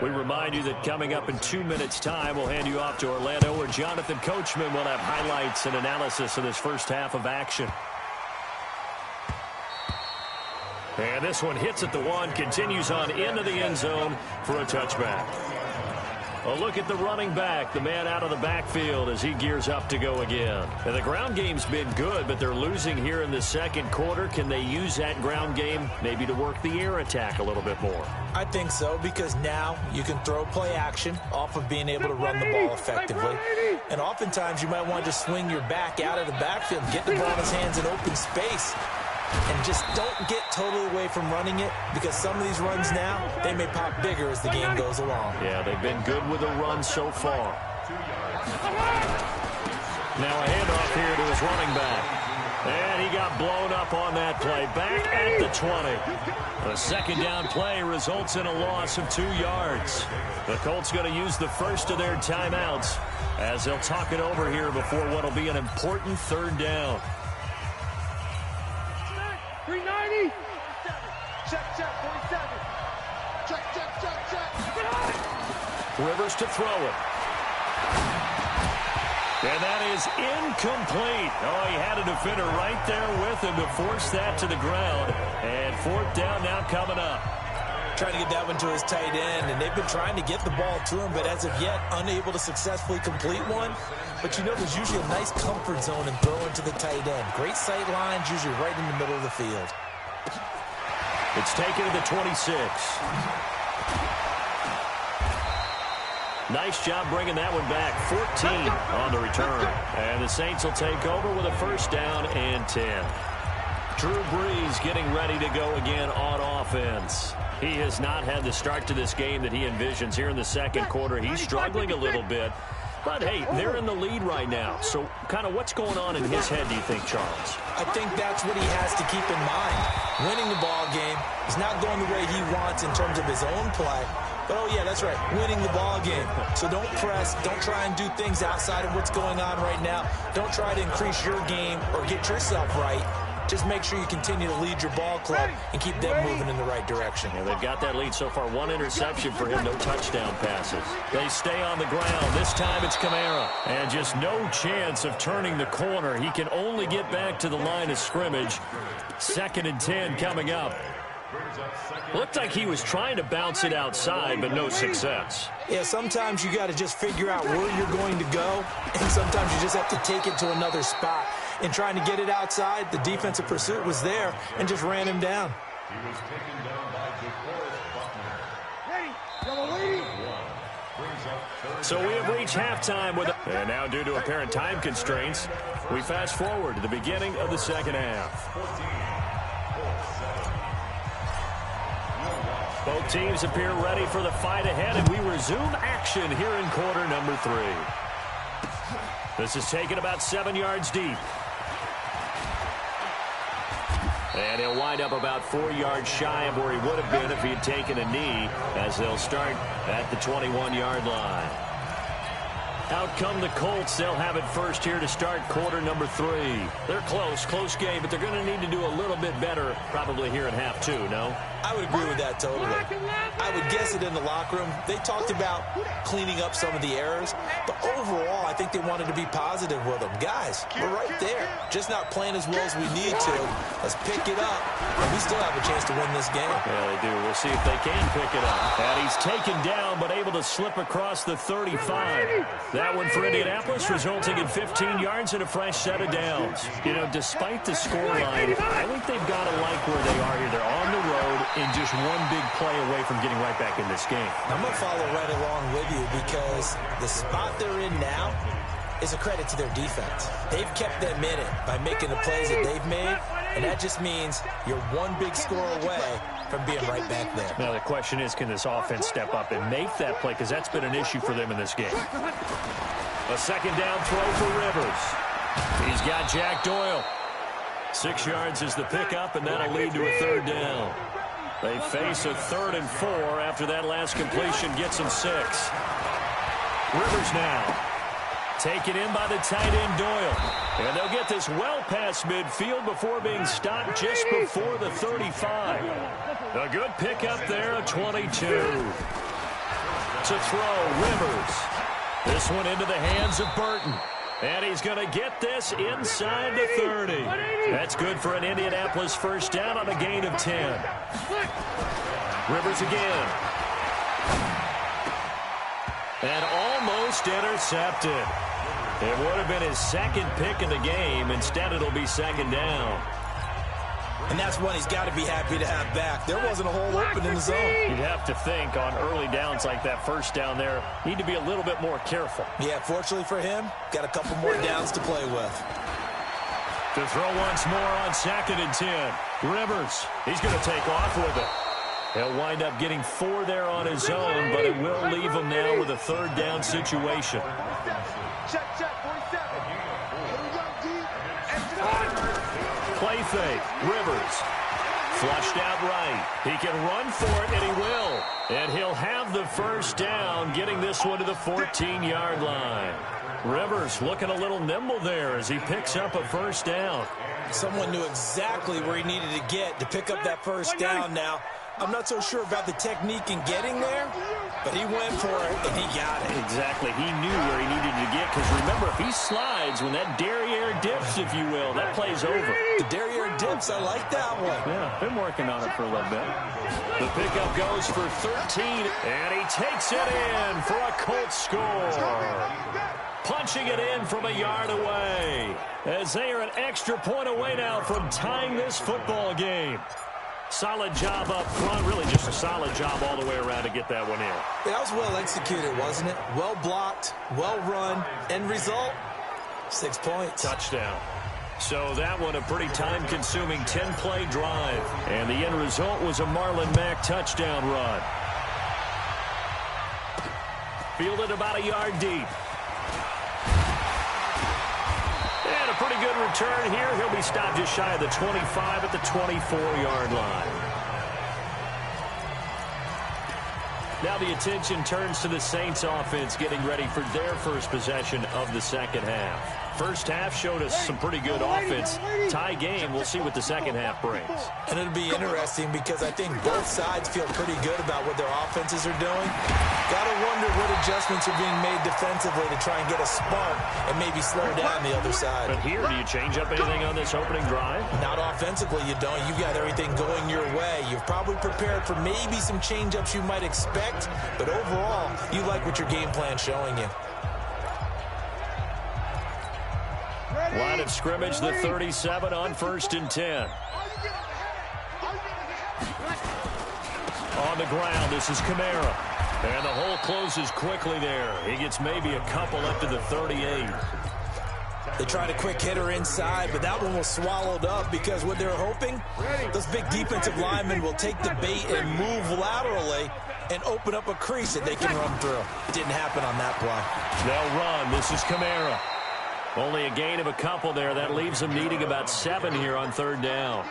We remind you that coming up in 2 minutes' time, we'll hand you off to Orlando, where Jonathan Coachman will have highlights and analysis of this first half of action. And this one hits at the one, continues on into the end zone for a touchback. A look at the running back, the man out of the backfield as he gears up to go again. And the ground game's been good, but they're losing here in the second quarter. Can they use that ground game maybe to work the air attack a little bit more? I think so, because now you can throw play action off of being able to run the ball effectively. And oftentimes you might want to just swing your back out of the backfield, get the ball in his hands in open space. And just don't get totally away from running it, because some of these runs now, they may pop bigger as the game goes along. Yeah, they've been good with the run so far. Now a handoff here to his running back. And he got blown up on that play. Back at the 20. A second down play results in a loss of 2 yards. The Colts going to use the first of their timeouts as they'll talk it over here before what will be an important third down. 390. Check, 47. Check. Rivers to throw it. And that is incomplete. Oh, he had a defender right there with him to force that to the ground. And fourth down now coming up. Trying to get that one to his tight end, and they've been trying to get the ball to him, but as of yet, unable to successfully complete one. But you know, there's usually a nice comfort zone in throwing to the tight end. Great sight lines, usually right in the middle of the field. It's taken to the 26. Nice job bringing that one back. 14 on the return. And the Saints will take over with a first down and 10. Drew Brees getting ready to go again on offense. He has not had the start to this game that he envisions here in the second quarter. He's struggling a little bit. But, hey, they're in the lead right now. So, kind of what's going on in his head, do you think, Charles? I think that's what he has to keep in mind. Winning the ball game is not going the way he wants in terms of his own play. But, oh, yeah, that's right, winning the ball game. So don't press. Don't try and do things outside of what's going on right now. Don't try to increase your game or get yourself right. Just make sure you continue to lead your ball club and keep them moving in the right direction. Yeah, they've got that lead so far. 1 interception for him, no touchdown passes. They stay on the ground. This time it's Kamara. And just no chance of turning the corner. He can only get back to the line of scrimmage. 2nd and 10 coming up. Looked like he was trying to bounce it outside, but no success. Yeah, sometimes you got to just figure out where you're going to go, and sometimes you just have to take it to another spot. In trying to get it outside, the defensive pursuit was there and just ran him down. He was taken down by Ready. So we have reached halftime with and now due to apparent time constraints, we fast forward to the beginning of the second half. Both teams appear ready for the fight ahead, and we resume action here in quarter number 3. This is taken about 7 yards deep. And he'll wind up about 4 yards shy of where he would have been if he had taken a knee, as they'll start at the 21-yard line. Out come the Colts. They'll have it first here to start quarter number 3. They're close game, but they're going to need to do a little bit better probably here in half 2, no? I would agree with that totally. I would guess it in the locker room. They talked about cleaning up some of the errors, but overall, I think they wanted to be positive with them. Guys, we're right there. Just not playing as well as we need to. Let's pick it up, and we still have a chance to win this game. Yeah, they do. We'll see if they can pick it up. And he's taken down, but able to slip across the 35. That one for Indianapolis, resulting in 15 yards and a fresh set of downs. You know, despite the scoreline, I think they've got to like where they are here. They're on the road and just one big play away from getting right back in this game. I'm going to follow right along with you, because the spot they're in now is a credit to their defense. They've kept them in it by making the plays that they've made, and that just means you're one big score away from being right back there. Now the question is, can this offense step up and make that play, because that's been an issue for them in this game. A second down throw for Rivers. He's got Jack Doyle. 6 yards is the pickup, and that'll lead to a third down. They face a 3rd and 4 after that last completion gets them 6. Rivers now Taken in by the tight end, Doyle. And they'll get this well past midfield before being stopped just before the 35. A good pickup there, a 22. To throw, Rivers. This one into the hands of Burton. And he's going to get this inside the 30. That's good for an Indianapolis first down on a gain of 10. Rivers again. And almost intercepted. It would have been his second pick in the game. Instead, it'll be second down. And that's one he's got to be happy to have back. There wasn't a hole open in the zone. You'd have to think on early downs like that first down there, need to be a little bit more careful. Yeah, fortunately for him, got a couple more downs to play with. To throw once more on 2nd and 10. Rivers, he's going to take off with it. He'll wind up getting 4 there on his own, but it will leave him now with a third down situation. Check, 47. Play fake, Rivers. Flushed out right. He can run for it, and he will. And he'll have the first down, getting this one to the 14-yard line. Rivers looking a little nimble there as he picks up a first down. Someone knew exactly where he needed to get to pick up that first down now. I'm not so sure about the technique in getting there, but he went for it, and he got it. Exactly. He knew where he needed to get, because remember, if he slides, when that derriere dips, if you will, that play's over. The derriere dips, I like that one. Yeah, been working on it for a little bit. The pickup goes for 13, and he takes it in for a Colts score. Punching it in from a yard away, as they are an extra point away now from tying this football game. Solid job up front, really just a solid job all the way around to get that one in. That was well executed, wasn't it? Well blocked, well run. End result, 6 points. Touchdown. So that one a pretty time-consuming 10-play drive. And the end result was a Marlon Mack touchdown run. Fielded about a yard deep. And a pretty good return here. He'll be stopped just shy of the 25 at the 24-yard line. Now the attention turns to the Saints offense getting ready for their first possession of the second half. First half showed us some pretty good offense. Tie game, we'll see what the second half brings. And it'll be interesting because I think both sides feel pretty good about what their offenses are doing. Gotta wonder what adjustments are being made defensively to try and get a spark and maybe slow down the other side. But here, do you change up anything on this opening drive? Not offensively, you don't. You've got everything going your way. You've probably prepared for maybe some change-ups you might expect, but overall, you like what your game plan's showing you. Line of scrimmage, the 37 on 1st and 10. On the ground, this is Kamara. And the hole closes quickly there. He gets maybe a couple up to the 38. They tried a quick hitter inside, but that one was swallowed up because what they're hoping, those big defensive linemen will take the bait and move laterally and open up a crease that they can run through. It didn't happen on that play. They'll run. This is Kamara. Only a gain of a couple there. That leaves them needing about 7 here on 3rd down.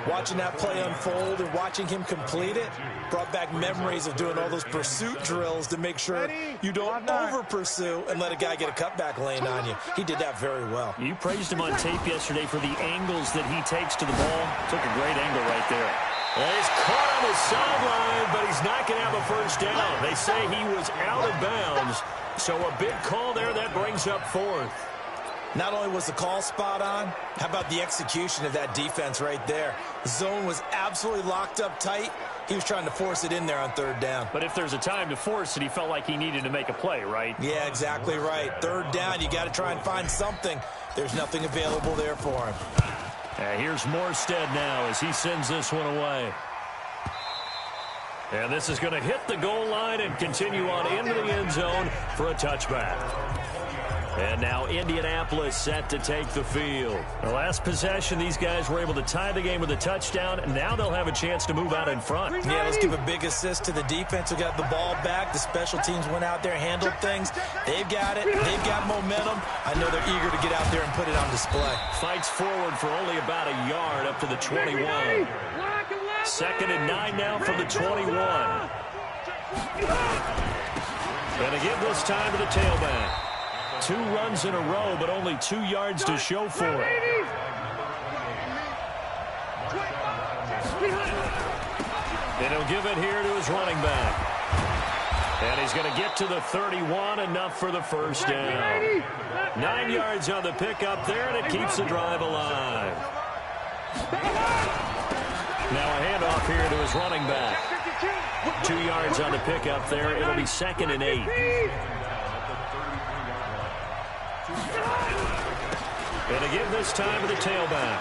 Watching that play unfold and watching him complete it brought back memories of doing all those pursuit drills to make sure you don't over-pursue and let a guy get a cutback lane on you. He did that very well. You praised him on tape yesterday for the angles that he takes to the ball. Took a great angle right there. And he's caught on the sideline, but he's not going to have a first down. They say he was out of bounds. So a big call there that brings up 4th. Not only was the call spot on, how about the execution of that defense right there? The zone was absolutely locked up tight. He was trying to force it in there on 3rd down. But if there's a time to force it, he felt like he needed to make a play, right? Yeah, exactly right. 3rd down, you got to try and find something. There's nothing available there for him. Here's Morstead now as he sends this one away. And this is going to hit the goal line and continue on into the end zone for a touchback. And now Indianapolis set to take the field. The last possession, these guys were able to tie the game with a touchdown, and now they'll have a chance to move out in front. Yeah, let's give a big assist to the defense who got the ball back. The special teams went out there, handled things. They've got it. They've got momentum. I know they're eager to get out there and put it on display. Fights forward for only about a yard up to the 21. 2nd and 9 now from the 21. And again this time to the tailback. 2 runs in a row, but only 2 yards to show for it. And he'll give it here to his running back. And he's going to get to the 31, enough for the first down. 9 yards on the pickup there, and it keeps the drive alive. Now a handoff here to his running back. 2 yards on the pickup there. It'll be 2nd and 8. And again this time to the tailback.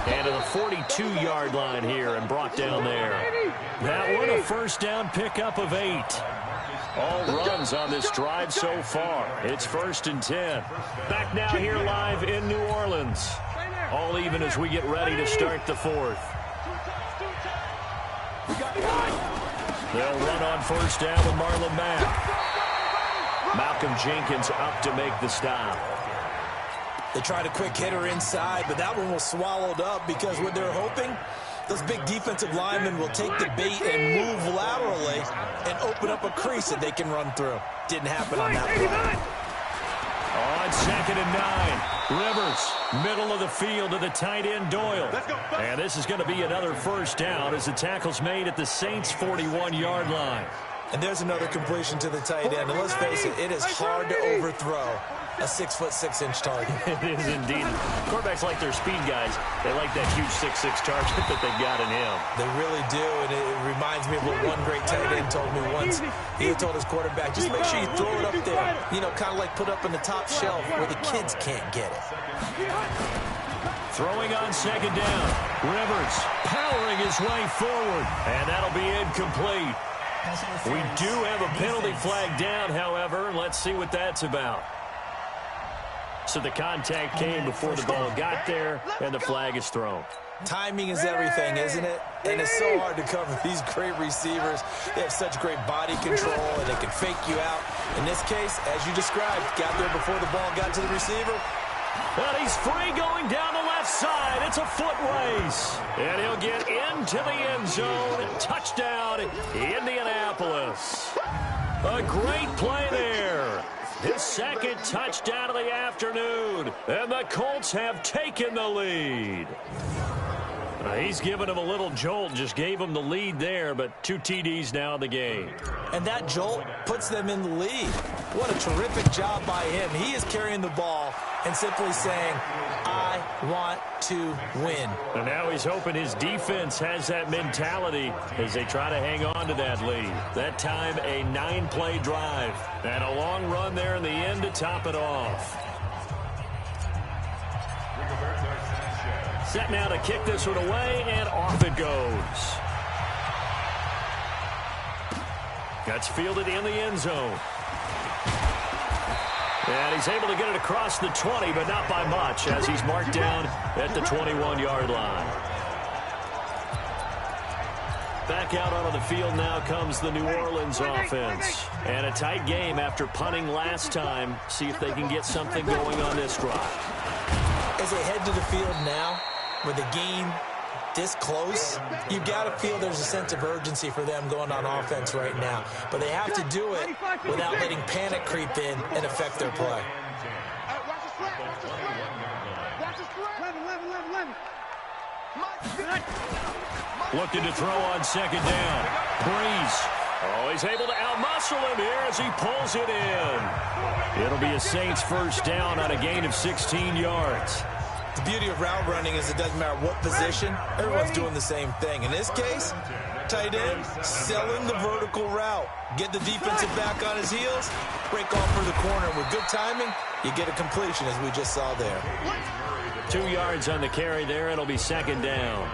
And to the 42-yard line here and brought down there. That one a first down pickup of 8. All runs on this drive so far. It's 1st and 10. Back now here live in New Orleans. All even as we get ready to start the 4th. They'll run on first down with Marlon Mack. Malcolm Jenkins up to make the stop. They tried a quick hitter inside, but that one was swallowed up because what they're hoping, those big defensive linemen will take the bait and move laterally and open up a crease that they can run through. Didn't happen on that play. On 2nd and 9, Rivers, middle of the field to the tight end Doyle. And this is going to be another first down as the tackle's made at the Saints' 41-yard line. And there's another completion to the tight end. And let's face it, it is hard to overthrow a 6'6" target. It is indeed. Quarterbacks like their speed guys. They like that huge 6'6" target that they've got in him. They really do, and it reminds me of what one great tight end told me once. He told his quarterback, just make sure you throw it up there. You know, kind of like put up in the top shelf where the kids can't get it. Throwing on 2nd down. Rivers powering his way forward, and that'll be incomplete. We do have a penalty flag down, however. Let's see what that's about. So the contact came before the ball got there, and the flag is thrown. Timing is everything, isn't it? And it's so hard to cover these great receivers. They have such great body control, and they can fake you out. In this case, as you described, got there before the ball got to the receiver. And he's free going down the left side. It's a foot race. And he'll get into the end zone. Touchdown, Indianapolis. A great play there. His 2nd touchdown of the afternoon. And the Colts have taken the lead. He's given him a little jolt, just gave him the lead there, but 2 TDs now in the game. And that jolt puts them in the lead. What a terrific job by him. He is carrying the ball and simply saying, I want to win. And now he's hoping his defense has that mentality as they try to hang on to that lead. That time, a 9-play drive. And a long run there in the end to top it off. Set now to kick this one away, and off it goes. That's fielded in the end zone. And he's able to get it across the 20, but not by much, as he's marked down at the 21-yard line. Back out onto the field now comes the New Orleans offense. And a tight game after punting last time. See if they can get something going on this drive. As they head to the field now, with the game this close, you've got to feel there's a sense of urgency for them going on offense right now. But they have to do it without letting panic creep in and affect their play. Looking to throw on 2nd down. Breeze. Oh, he's able to outmuscle him here as he pulls it in. It'll be a Saints first down on a gain of 16 yards. The beauty of route running is it doesn't matter what position, everyone's doing the same thing. In this case, tight end, selling the vertical route. Get the defensive back on his heels, break off for the corner. With good timing, you get a completion, as we just saw there. 2 yards on the carry there. It'll be 2nd down.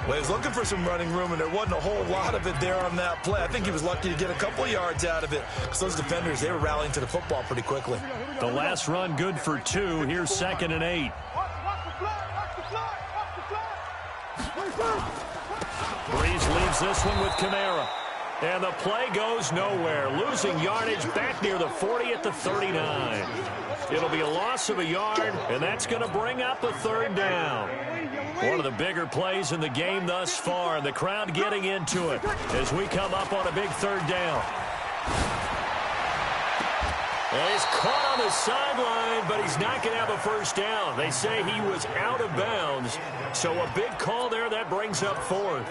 Well, he was looking for some running room, and there wasn't a whole lot of it there on that play. I think he was lucky to get a couple of yards out of it, because those defenders, they were rallying to the football pretty quickly. The last run good for 2. Here's 2nd and 8. Breeze leaves this one with Kamara. And the play goes nowhere. Losing yardage back near the 40 at the 39. It'll be a loss of a yard, and that's going to bring up a 3rd down. One of the bigger plays in the game thus far, and the crowd getting into it as we come up on a big 3rd down. And he's caught on the sideline, but he's not going to have a first down. They say he was out of bounds, so a big call there that brings up fourth.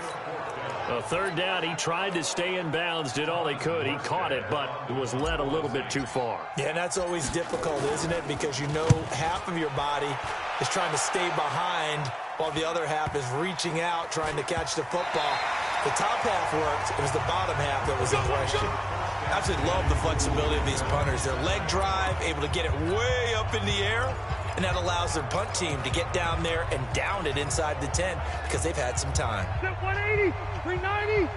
A third down, he tried to stay in bounds, did all he could. He caught it, but it was led a little bit too far. Yeah, and that's always difficult, isn't it? Because you know half of your body is trying to stay behind while the other half is reaching out, trying to catch the football. The top half worked. It was the bottom half that was in question. I absolutely love the flexibility of these punters. Their leg drive, able to get it way up in the air, and that allows their punt team to get down there and down it inside the 10 because they've had some time. 180, 390.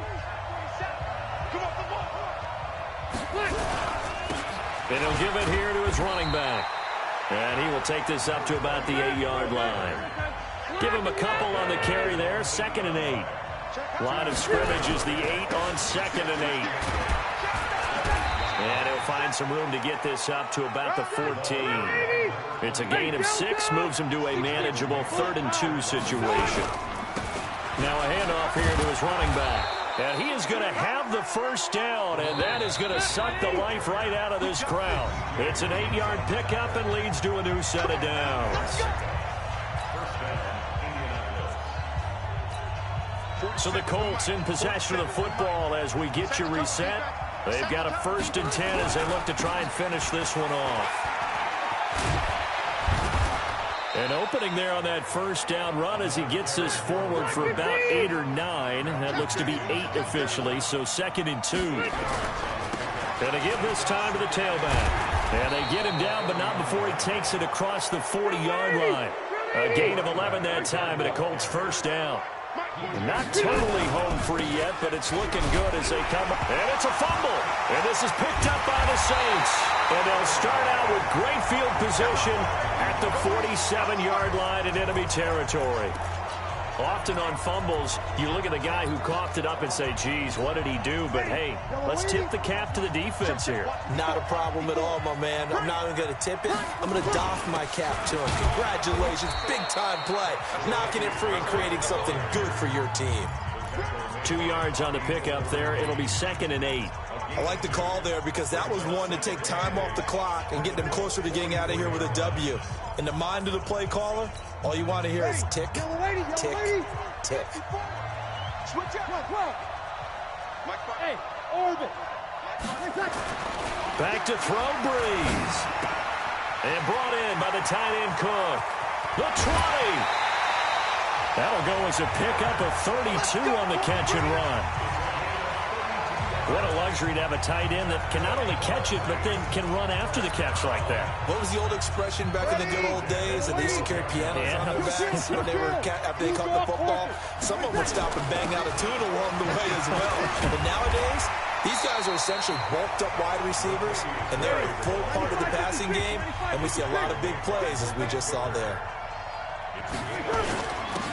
And he'll give it here to his running back. And he will take this up to about the 8-yard line. Give him a couple on the carry there. 2nd and 8. Line of scrimmage is the 8 on 2nd and 8. And he'll find some room to get this up to about the 14. It's a gain of 6, moves him to a manageable 3rd and 2 situation. Now a handoff here to his running back. And he is going to have the first down, and that is going to suck the life right out of this crowd. It's an 8-yard pickup and leads to a new set of downs. So the Colts in possession of the football as we get you reset. They've got a 1st and 10 as they look to try and finish this one off. An opening there on that first down run as he gets this forward for about 8 or 9. That looks to be 8 officially, so 2nd and 2. And they give this time to the tailback. And they get him down, but not before he takes it across the 40-yard line. A gain of 11 that time, and a Colts first down. Not totally home free yet, but it's looking good as they come up. And it's a fumble. And this is picked up by the Saints. And they'll start out with great field position at the 47-yard line in enemy territory. Often on fumbles, you look at the guy who coughed it up and say, geez, what did he do? But, hey, let's tip the cap to the defense here. Not a problem at all, my man. I'm not even going to tip it. I'm going to doff my cap to him. Congratulations. Big-time play. Knocking it free and creating something good for your team. 2 yards on the pickup there. It'll be 2nd and 8. I like the call there because that was one to take time off the clock and get them closer to getting out of here with a W. In the mind of the play caller, all you want to hear is tick, tick, tick. Switch up. Hey, orbit. Back to throw, Breeze. And brought in by the tight end Cook. The 20. That'll go as a pickup of 32 on the catch and run. What a luxury to have a tight end that can not only catch it, but then can run after the catch like that. What was the old expression back in the good old days that they used to carry pianos on their backs when they were after they caught the football? Someone would stop and bang out a tune along the way as well. But nowadays, these guys are essentially bulked up wide receivers, and they're a full part of the passing game, and we see a lot of big plays as we just saw there.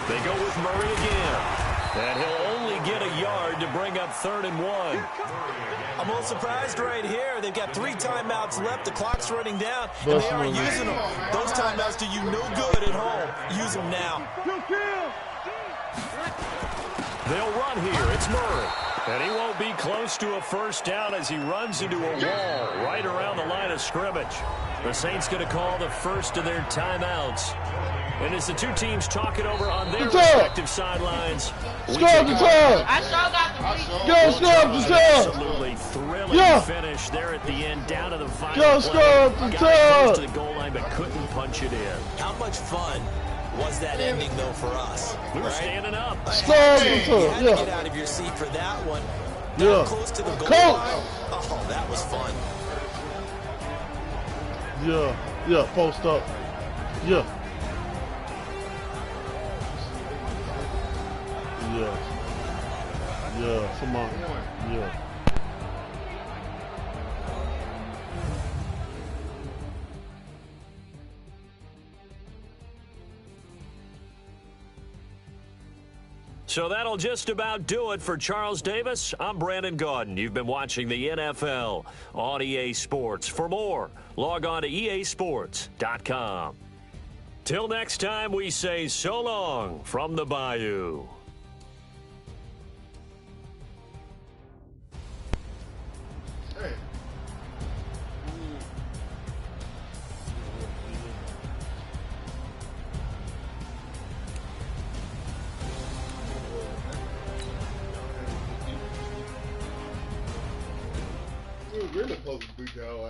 They go with Murray again. And he'll only get a yard to bring up 3rd and 1. I'm a little surprised right here. They've got 3 timeouts left. The clock's running down, and they aren't using them. Those timeouts do you no good at home. Use them now. They'll run here. It's Murray. And he won't be close to a first down as he runs into a wall right around the line of scrimmage. The Saints going to call the first of their timeouts. And as the two teams talk it over on their respective sidelines, absolutely thrilling finish there at the end, down to the final play. Got close to the goal line, but couldn't punch it in. How much fun was that ending, though, for us? We were standing up. You had to get out of your seat for that one. That close to the goal line. Oh, that was fun. Yeah, post up. Yeah, come on. Yeah. So that'll just about do it for Charles Davis. I'm Brandon Gaudin. You've been watching the NFL on EA Sports. For more, log on to easports.com. Till next time, we say so long from the Bayou. really supposed to be down